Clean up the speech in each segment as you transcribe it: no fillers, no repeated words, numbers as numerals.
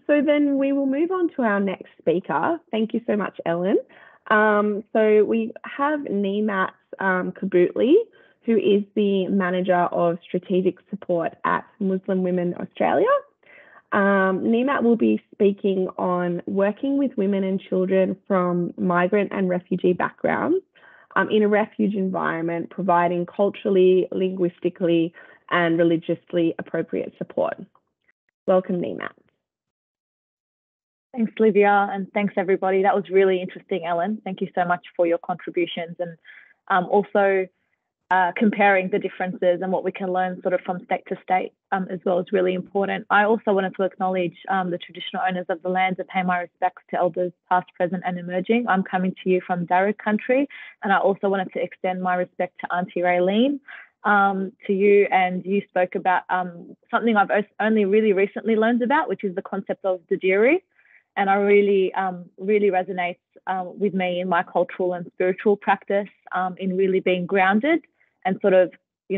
So then we will move on to our next speaker. Thank you so much, Ellen. So we have Neemat Kabootli, who is the Manager of Strategic Support at Muslim Women Australia. Neemat will be speaking on working with women and children from migrant and refugee backgrounds in a refuge environment, providing culturally, linguistically, and religiously appropriate support. Welcome, Neemat. Thanks, Livia, and thanks, everybody. That was really interesting, Ellen. Thank you so much for your contributions, and also comparing the differences and what we can learn sort of from state to state as well is really important. I also wanted to acknowledge the traditional owners of the lands and pay my respects to elders past, present and emerging. I'm coming to you from Darug country, and I also wanted to extend my respect to Auntie Raylene, to you, and you spoke about something I've only really recently learned about, which is the concept of Didiri. And I really resonates with me in my cultural and spiritual practice, in really being grounded and sort of,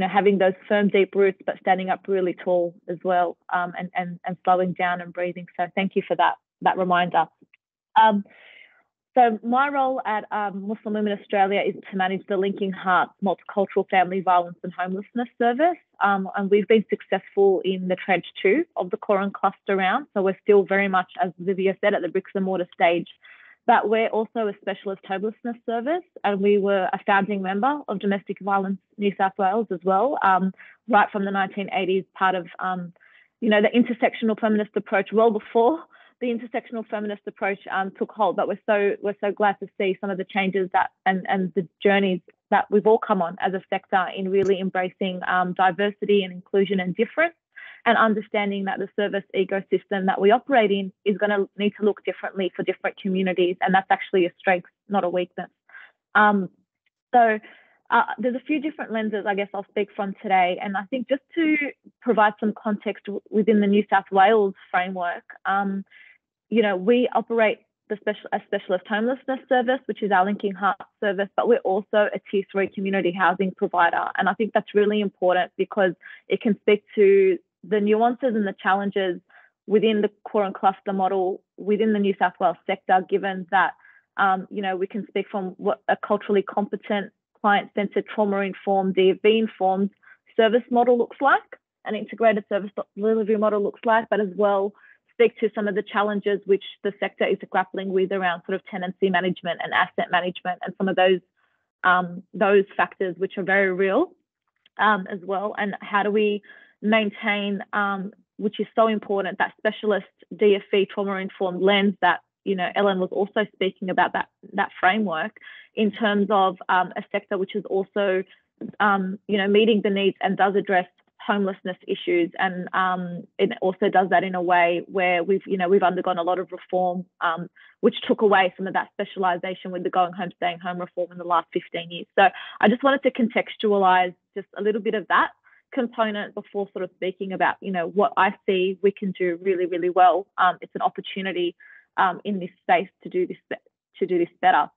having those firm, deep roots, but standing up really tall as well, and slowing down and breathing. So thank you for that reminder. So my role at Muslim Women Australia is to manage the Linking Hearts Multicultural Family Violence and Homelessness Service. And we've been successful in the Tranche 2 of the Coron Cluster round. So we're still very much, as Livia said, at the bricks and mortar stage. But we're also a specialist homelessness service, and we were a founding member of Domestic Violence New South Wales as well, right from the 1980s, part of, the intersectional feminist approach well before the intersectional feminist approach took hold. But we're so glad to see some of the changes that and the journeys that we've all come on as a sector in really embracing diversity and inclusion and difference, and understanding that the service ecosystem that we operate in is going to need to look differently for different communities, and that's actually a strength, not a weakness. So there's a few different lenses, I guess, I'll speak from today. And I think just to provide some context within the New South Wales framework, we operate a specialist homelessness service, which is our Linking Hearts service, but we're also a Tier 3 community housing provider. And I think that's really important because it can speak to the nuances and the challenges within the core and cluster model within the New South Wales sector, given that, we can speak from what a culturally competent, client-centred, trauma-informed, DV-informed service model looks like, an integrated service delivery model looks like, but as well speak to some of the challenges which the sector is grappling with around sort of tenancy management and asset management, and some of those factors which are very real as well. And how do we maintain, which is so important, that specialist DFE trauma-informed lens that, Ellen was also speaking about, that framework in terms of a sector which is also, meeting the needs and does address homelessness issues, and it also does that in a way where we've undergone a lot of reform, which took away some of that specialisation with the going home, staying home reform in the last 15 years. So I just wanted to contextualise just a little bit of that component before sort of speaking about, what I see we can do really, really well. It's an opportunity in this space to do this better.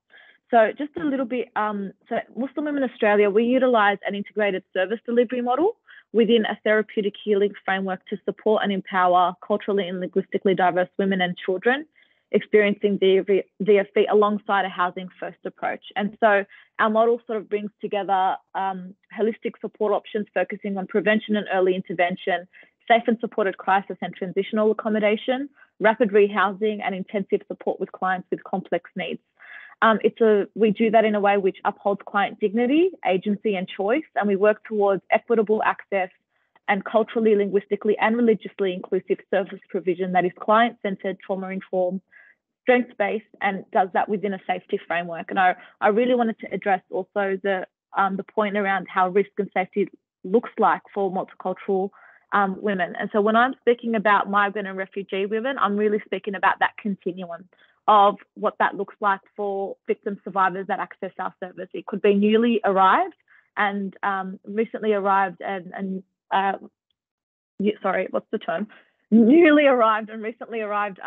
So just a little bit, so Muslim Women Australia, we utilise an integrated service delivery model within a therapeutic healing framework to support and empower culturally and linguistically diverse women and children experiencing DFE alongside a housing first approach. And so our model sort of brings together holistic support options focusing on prevention and early intervention, safe and supported crisis and transitional accommodation, rapid rehousing, and intensive support with clients with complex needs. We do that in a way which upholds client dignity, agency and choice, and we work towards equitable access and culturally, linguistically and religiously inclusive service provision that is client-centred, trauma-informed, strengths-based, and does that within a safety framework. And I really wanted to address also the point around how risk and safety looks like for multicultural women. And so when I'm speaking about migrant and refugee women, I'm really speaking about that continuum of what that looks like for victim survivors that access our service. It could be newly arrived and recently arrived newly arrived and recently arrived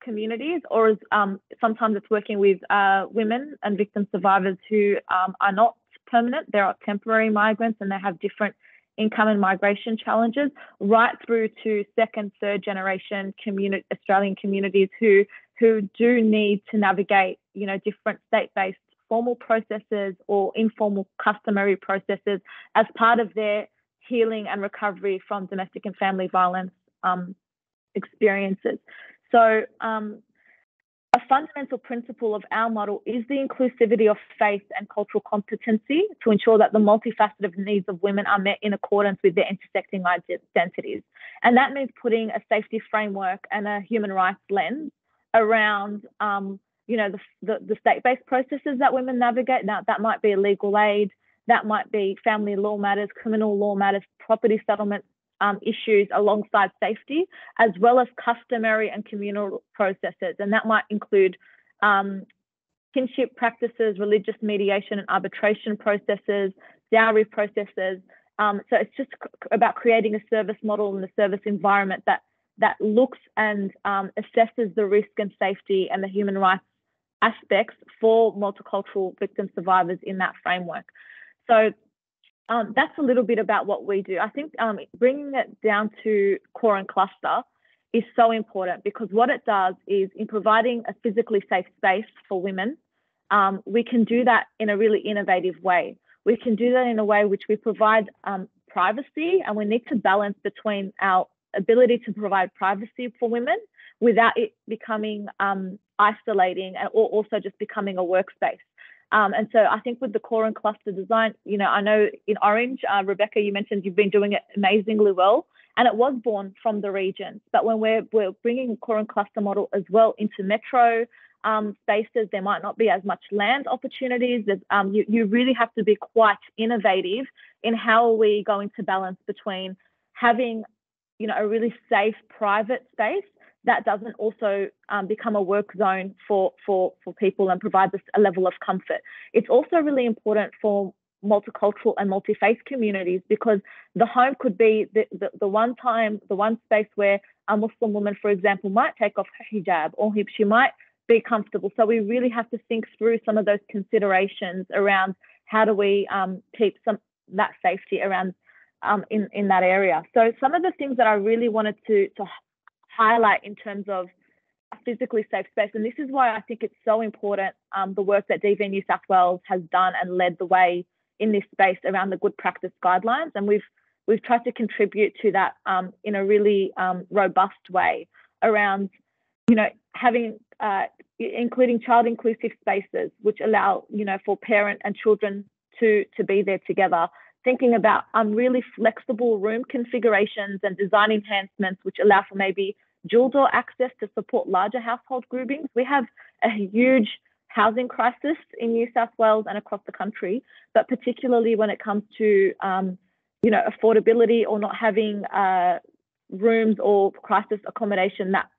communities, or sometimes it's working with women and victim survivors who are not permanent. They are temporary migrants and they have different income and migration challenges, right through to second, third generation Australian communities who do need to navigate, different state-based formal processes or informal customary processes as part of their healing and recovery from domestic and family violence experiences. So a fundamental principle of our model is the inclusivity of faith and cultural competency to ensure that the multifaceted needs of women are met in accordance with their intersecting identities. And that means putting a safety framework and a human rights lens around, the state-based processes that women navigate. Now, that might be legal aid, that might be family law matters, criminal law matters, property settlement issues alongside safety, as well as customary and communal processes. And that might include kinship practices, religious mediation and arbitration processes, dowry processes. So it's just about creating a service model and a service environment that looks and assesses the risk and safety and the human rights aspects for multicultural victim survivors in that framework. So that's a little bit about what we do. I think bringing it down to core and cluster is so important, because what it does is, in providing a physically safe space for women, we can do that in a really innovative way. We can do that in a way which we provide privacy, and we need to balance between our ability to provide privacy for women without it becoming isolating or also just becoming a workspace. And so I think with the core and cluster design, I know in Orange, Rebecca, you mentioned you've been doing it amazingly well, and it was born from the regions. But when we're bringing core and cluster model as well into metro spaces, there might not be as much land opportunities. You really have to be quite innovative in how are we going to balance between having, a really safe private space that doesn't also become a work zone for people and provides us a level of comfort. It's also really important for multicultural and multi-faith communities, because the home could be the one space where a Muslim woman, for example, might take off her hijab, or she might be comfortable. So we really have to think through some of those considerations around how do we keep that safety around in that area. So some of the things that I really wanted to highlight in terms of a physically safe space, and this is why I think it's so important, the work that DV New South Wales has done and led the way in this space around the good practice guidelines, and we've tried to contribute to that in a really robust way around, having including child inclusive spaces which allow, for parent and children to be there together. Thinking about really flexible room configurations and design enhancements which allow for maybe dual door access to support larger household groupings. We have a huge housing crisis in New South Wales and across the country, but particularly when it comes to affordability or not having rooms or crisis accommodation that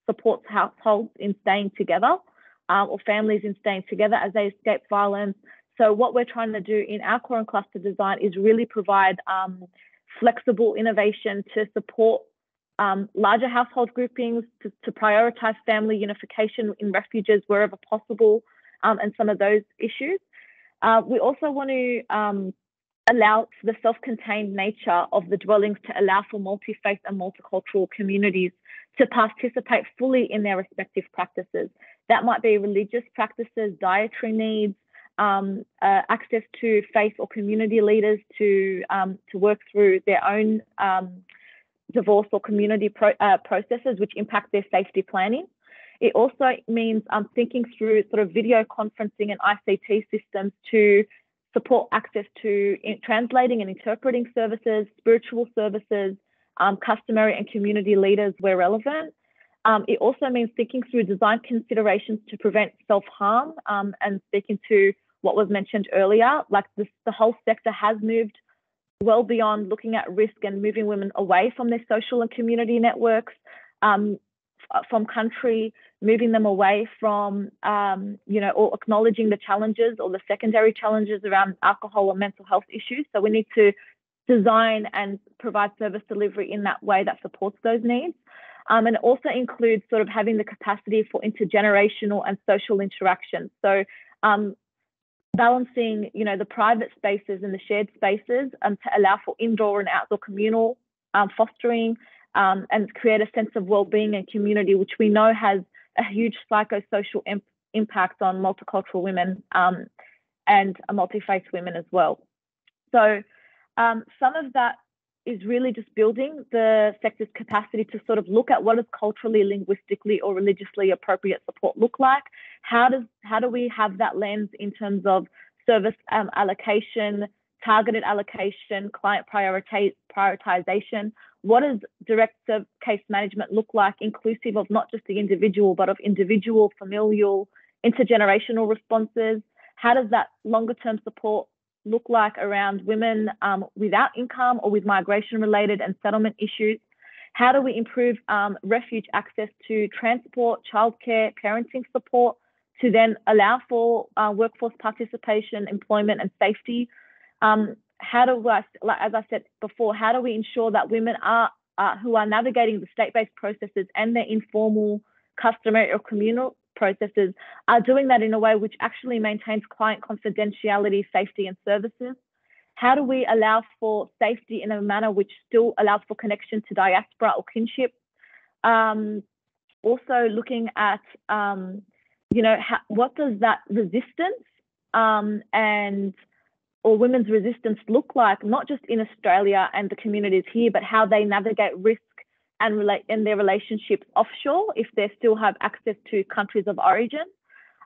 supports households in staying together or families in staying together as they escape violence. So what we're trying to do in our core and cluster design is really provide flexible innovation to support larger household groupings, to prioritise family unification in refuges wherever possible, and some of those issues. We also want to allow for the self-contained nature of the dwellings to allow for multi-faith and multicultural communities to participate fully in their respective practices. That might be religious practices, dietary needs, access to faith or community leaders to work through their own divorce or community processes which impact their safety planning. It also means thinking through sort of video conferencing and ICT systems to support access to translating and interpreting services, spiritual services, customary and community leaders where relevant. It also means thinking through design considerations to prevent self-harm, and speaking to what was mentioned earlier, like the whole sector has moved well beyond looking at risk and moving women away from their social and community networks, from country, moving them away from, or acknowledging the challenges or the secondary challenges around alcohol or mental health issues. So we need to design and provide service delivery in that way that supports those needs. And it also includes sort of having the capacity for intergenerational and social interaction. So balancing, the private spaces and the shared spaces to allow for indoor and outdoor communal fostering and create a sense of well-being and community, which we know has a huge psychosocial impact on multicultural women and multi-faith women as well. So some of that is really just building the sector's capacity to sort of look at what does culturally, linguistically, or religiously appropriate support look like? How do we have that lens in terms of service allocation, targeted allocation, client prioritization? What does direct case management look like, inclusive of not just the individual, but of individual, familial, intergenerational responses? How does that longer term support look like around women without income or with migration-related and settlement issues? How do we improve refuge access to transport, childcare, parenting support to then allow for workforce participation, employment and safety? How do we, as I said before, how do we ensure that women who are navigating the state-based processes and their informal, customary or communal processes are doing that in a way which actually maintains client confidentiality, safety and services? How do we allow for safety in a manner which still allows for connection to diaspora or kinship? Also looking at, what does that resistance or women's resistance look like, not just in Australia and the communities here, but how they navigate risk and relate in their relationships offshore if they still have access to countries of origin.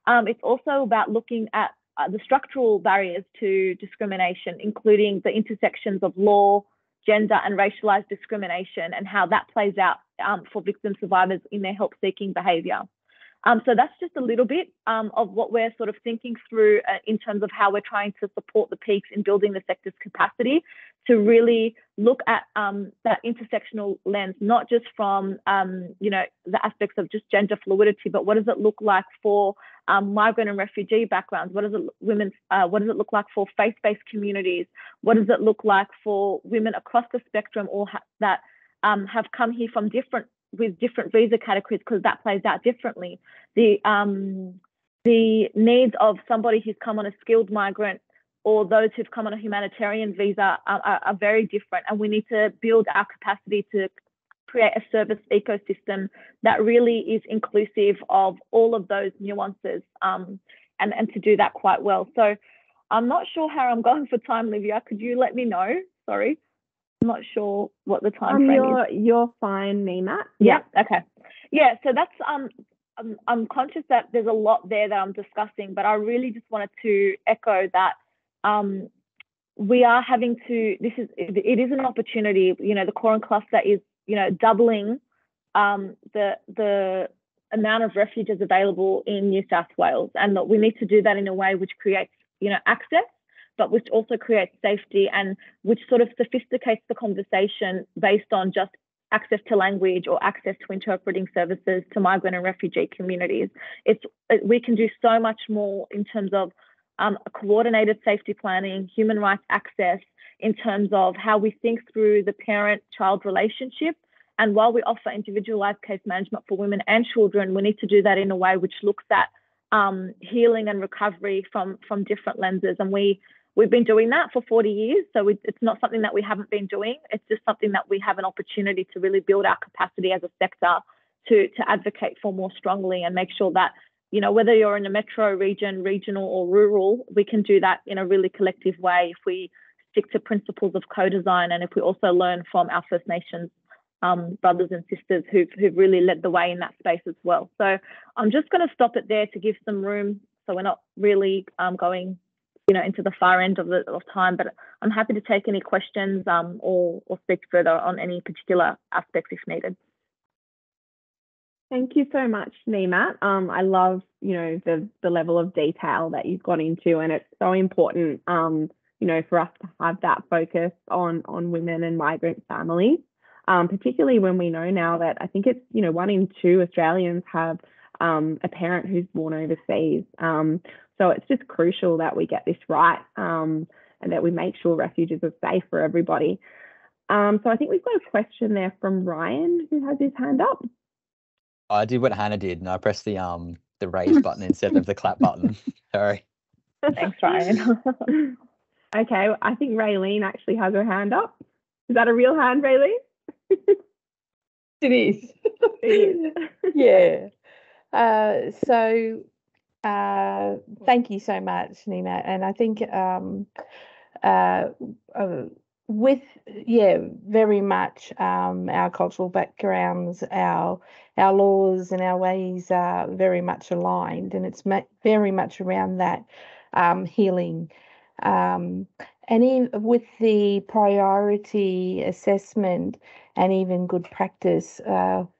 It's also about looking at the structural barriers to discrimination, including the intersections of law, gender and racialized discrimination, and how that plays out for victim survivors in their help-seeking behaviour. So that's just a little bit of what we're sort of thinking through in terms of how we're trying to support the peaks in building the sector's capacity to really look at that intersectional lens, not just from, the aspects of just gender fluidity, but what does it look like for migrant and refugee backgrounds? What does it look like for faith-based communities? What does it look like for women across the spectrum or that have come here from with different visa categories, because that plays out differently. The needs of somebody who's come on a skilled migrant or those who've come on a humanitarian visa are very different, and we need to build our capacity to create a service ecosystem that really is inclusive of all of those nuances and to do that quite well. So I'm not sure how I'm going for time, Livia. Could you let me know? Sorry. I'm not sure what the time frame is. You're fine, Neemat. Yeah. Okay. Yeah. So that's I'm conscious that there's a lot there that I'm discussing, but I really just wanted to echo that we are having to. It is an opportunity. The Coram cluster is doubling the amount of refuges available in New South Wales, and that we need to do that in a way which creates access, but which also creates safety and which sort of sophisticates the conversation based on just access to language or access to interpreting services to migrant and refugee communities. We can do so much more in terms of coordinated safety planning, human rights access, in terms of how we think through the parent-child relationship. And while we offer individualized case management for women and children, we need to do that in a way which looks at healing and recovery from different lenses. And we've been doing that for 40 years. So it's not something that we haven't been doing. It's just something that we have an opportunity to really build our capacity as a sector to advocate for more strongly and make sure that, whether you're in a metro region, regional or rural, we can do that in a really collective way if we stick to principles of co-design and if we also learn from our First Nations brothers and sisters who've really led the way in that space as well. So I'm just going to stop it there to give some room so we're not really going into the far end of time, but I'm happy to take any questions or speak further on any particular aspects if needed. Thank you so much, Neemat. I love, the level of detail that you've gone into, and it's so important, for us to have that focus on women and migrant families, particularly when we know now that I think it's, 1 in 2 Australians have a parent who's born overseas. So it's just crucial that we get this right and that we make sure refuges are safe for everybody. So I think we've got a question there from Ryan who has his hand up. I did what Hannah did, and I pressed the raise button instead of the clap button. Sorry. Thanks, Ryan. Okay, I think Raylene actually has her hand up. Is that a real hand, Raylene? It is. It is. Yeah. Thank you so much, Nima. And I think with very much our cultural backgrounds, our laws and our ways are very much aligned, and it's very much around that healing. And with the priority assessment and even good practice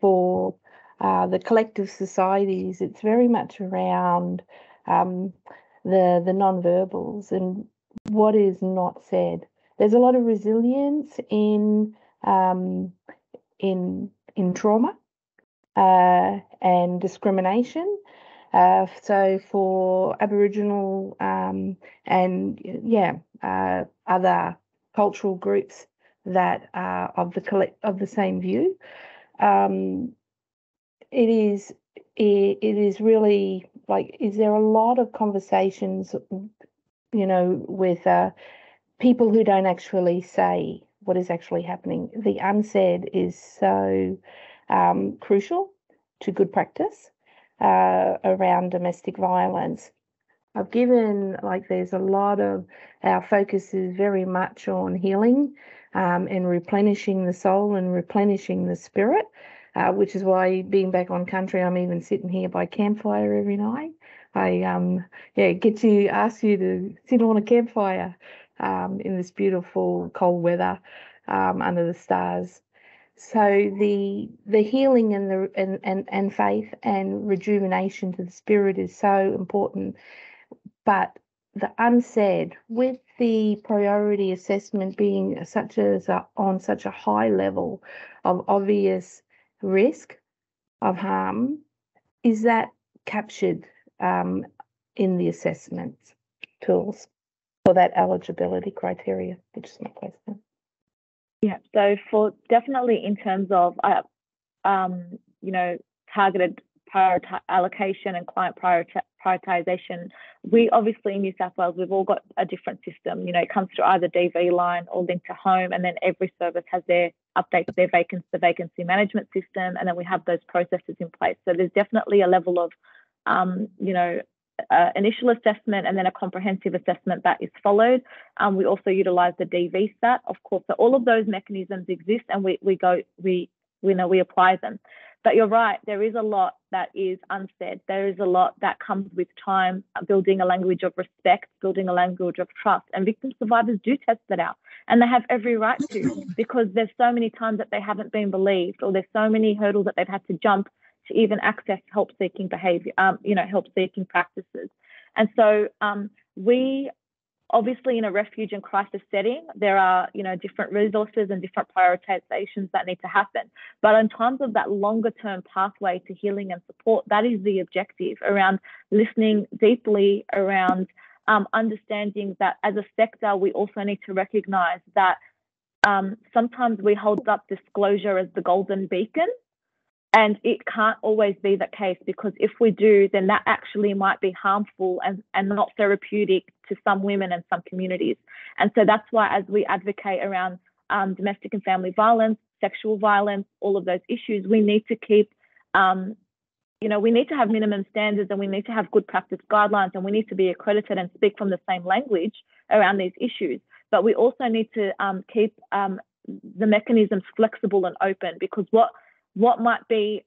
for the collective societies, it's very much around the non-verbals and what is not said. There's a lot of resilience in trauma and discrimination. So for Aboriginal and other cultural groups that are of the same view, it is really like, is there a lot of conversations, with people who don't actually say what is actually happening. The unsaid is so crucial to good practice around domestic violence. I've given, there's a lot of, our focus is very much on healing and replenishing the soul and replenishing the spirit, which is why, being back on country, I'm even sitting here by campfire every night. I get to ask you to sit on a campfire in this beautiful cold weather under the stars. So the healing and faith and rejuvenation to the spirit is so important. But the unsaid, with the priority assessment being on such a high level of obvious risk of harm, is that captured in the assessment tools for that eligibility criteria? Which is my question. Yeah, so for definitely in terms of targeted allocation and client prioritization, we obviously in New South Wales, we've all got a different system. It comes through either DV line or linked to home, and then every service has the vacancy management system, and then we have those processes in place. So there's definitely a level of initial assessment and then a comprehensive assessment that is followed. We also utilise the DV stat, of course. So all of those mechanisms exist, and we apply them. But you're right, there is a lot that is unsaid. There is a lot that comes with time, building a language of respect, building a language of trust. And victim survivors do test that out, and they have every right to, because there's so many times that they haven't been believed, or there's so many hurdles that they've had to jump to even access help-seeking behaviour, help-seeking practices. And so we obviously, in a refuge and crisis setting, there are, different resources and different prioritizations that need to happen. But in terms of that longer term pathway to healing and support, that is the objective, around listening deeply, around understanding that as a sector, we also need to recognize that sometimes we hold up disclosure as the golden beacon. And it can't always be the case, because if we do, then that actually might be harmful and not therapeutic to some women and some communities. And so that's why, as we advocate around domestic and family violence, sexual violence, all of those issues, we need to keep, we need to have minimum standards, and we need to have good practice guidelines, and we need to be accredited and speak from the same language around these issues. But we also need to keep the mechanisms flexible and open, because what might be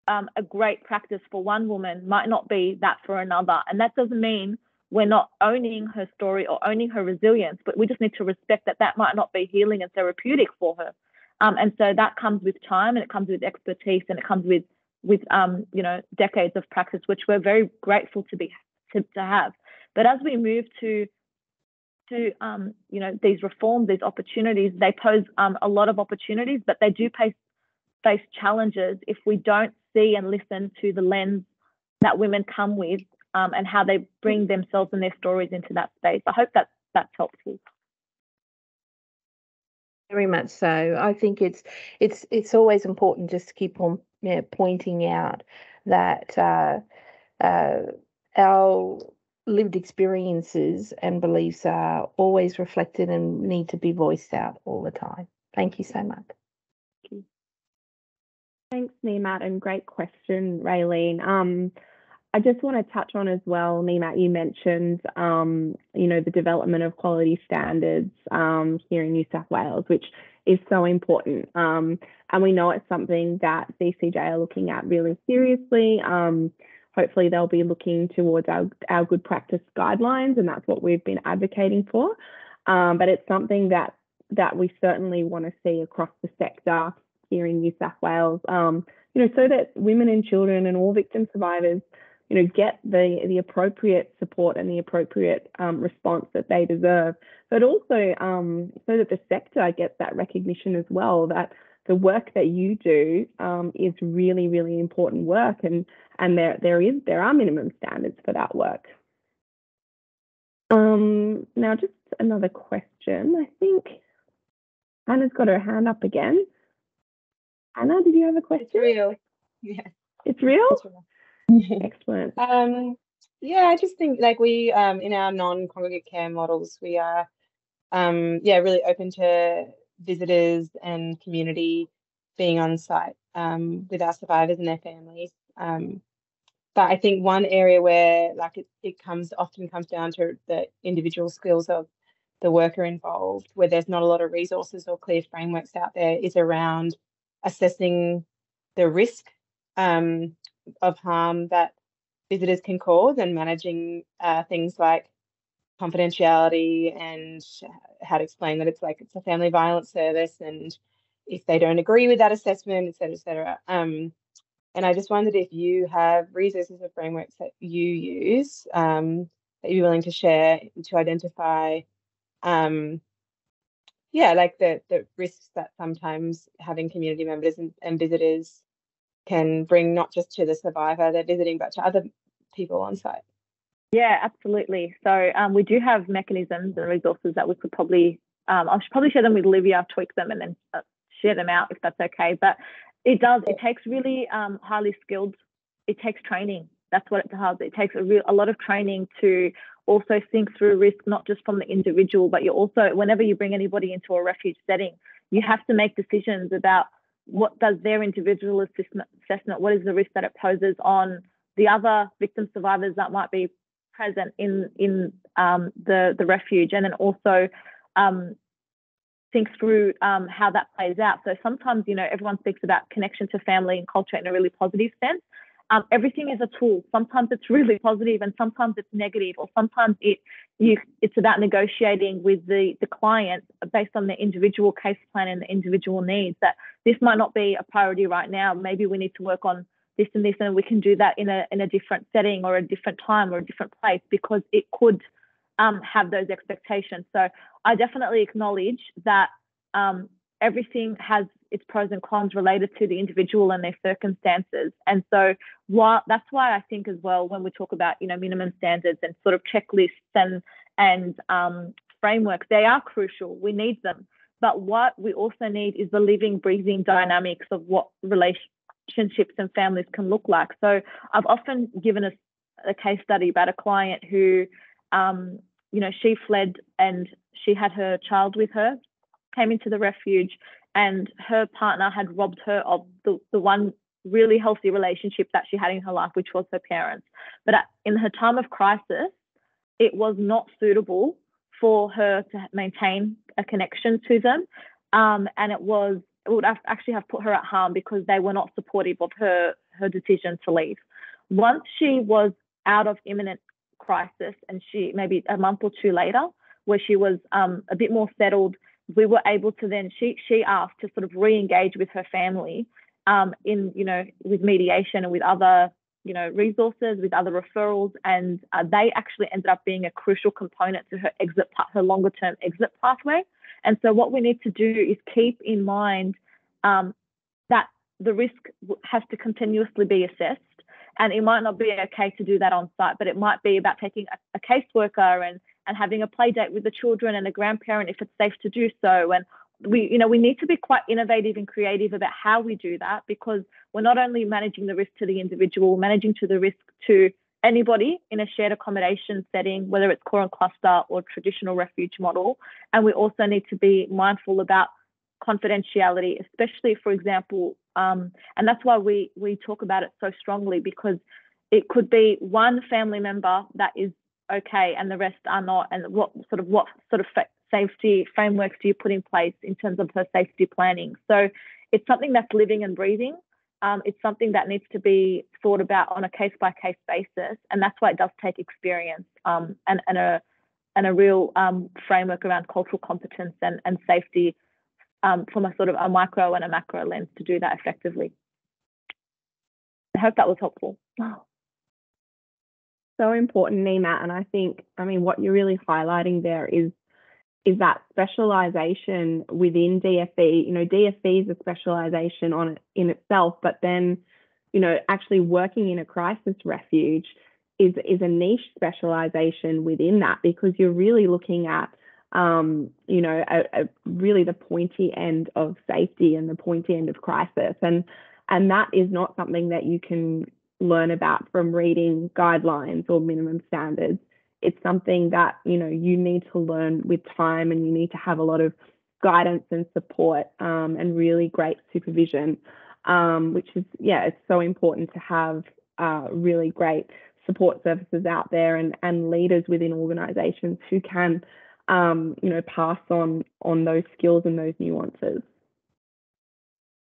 a great practice for one woman might not be that for another. And that doesn't mean we're not owning her story or owning her resilience, but we just need to respect that might not be healing and therapeutic for her. And so that comes with time, and it comes with expertise, and it comes with decades of practice, which we're very grateful to have. But as we move to these reforms, these opportunities, they pose a lot of opportunities, but they do face challenges if we don't see and listen to the lens that women come with, and how they bring themselves and their stories into that space. I hope that's helpful. Very much so. I think it's always important just to keep on pointing out that our lived experiences and beliefs are always reflected and need to be voiced out all the time. Thank you so much. Thanks, Neemat, and great question, Raylene. I just want to touch on as well, Neemat, you mentioned, the development of quality standards here in New South Wales, which is so important. And we know it's something that CCJ are looking at really seriously. Hopefully they'll be looking towards our good practice guidelines, and that's what we've been advocating for. But it's something that we certainly want to see across the sector here in New South Wales, so that women and children and all victim survivors, get the appropriate support and the appropriate response that they deserve, but also so that the sector gets that recognition as well, that the work that you do is really, really important work, and there are minimum standards for that work. Now, just another question. I think Hannah's got her hand up again. Hannah, did you have a question? It's real. Yeah. It's real? It's real. Excellent. Yeah, I just think like we in our non-congregate care models, we are really open to visitors and community being on site with our survivors and their families. But I think one area where like it often comes down to the individual skills of the worker involved, where there's not a lot of resources or clear frameworks out there, is around assessing the risk of harm that visitors can cause, and managing things like confidentiality and how to explain that it's a family violence service, and if they don't agree with that assessment, et cetera, et cetera. And I just wondered if you have resources or frameworks that you use that you're willing to share to identify the risks that sometimes having community members and visitors can bring, not just to the survivor they're visiting, but to other people on site. Yeah, absolutely. So we do have mechanisms and resources that we could probably, I should probably share them with Olivia, tweak them, and then share them out if that's okay. But it takes really highly skilled, it takes training. That's what it does. It takes a lot of training to also think through risk, not just from the individual, but you also, whenever you bring anybody into a refuge setting, you have to make decisions about what does their individual assessment, what is the risk that it poses on the other victim survivors that might be present in the refuge, and then also think through how that plays out. So sometimes, everyone speaks about connection to family and culture in a really positive sense. Everything is a tool. Sometimes it's really positive and sometimes it's negative, or sometimes it's about negotiating with the client based on the individual case plan and the individual needs, that this might not be a priority right now. Maybe we need to work on this and this, and we can do that in a different setting or a different time or a different place, because it could have those expectations. So I definitely acknowledge that everything has its pros and cons related to the individual and their circumstances. And so that's why I think as well, when we talk about, minimum standards and sort of checklists and frameworks, they are crucial. We need them. But what we also need is the living, breathing dynamics of what relationships and families can look like. So I've often given a case study about a client who, she fled and she had her child with her, came into the refuge, and her partner had robbed her of the one really healthy relationship that she had in her life, which was her parents. But in her time of crisis, it was not suitable for her to maintain a connection to them. And it would actually have put her at harm because they were not supportive of her decision to leave. Once she was out of imminent crisis, and she maybe a month or two later, where she was a bit more settled, we were able to then, she asked to sort of re-engage with her family with mediation and with other, resources, with other referrals. And they actually ended up being a crucial component to her longer term exit pathway. And so what we need to do is keep in mind that the risk has to continuously be assessed. And it might not be okay to do that on site, but it might be about taking a caseworker and having a play date with the children and a grandparent if it's safe to do so. And we need to be quite innovative and creative about how we do that, because we're not only managing the risk to the individual, managing to the risk to anybody in a shared accommodation setting, whether it's core and cluster or traditional refuge model. And we also need to be mindful about confidentiality, especially, for example, and that's why we talk about it so strongly, because it could be one family member that is okay and the rest are not. And what sort of safety frameworks do you put in place in terms of her safety planning? So it's something that's living and breathing. It's something that needs to be thought about on a case-by-case basis, and that's why it does take experience and a real framework around cultural competence and safety from a sort of a micro and a macro lens to do that effectively. I hope that was helpful. So important, Nima, and I think, what you're really highlighting there is that specialisation within DFE. DFE is a specialisation in itself, but then, actually working in a crisis refuge is a niche specialisation within that, because you're really looking at, really the pointy end of safety and the pointy end of crisis, and that is not something that you can learn about from reading guidelines or minimum standards. It's something that, you need to learn with time, and you need to have a lot of guidance and support and really great supervision, which is, it's so important to have really great support services out there and leaders within organisations who can, pass on those skills and those nuances.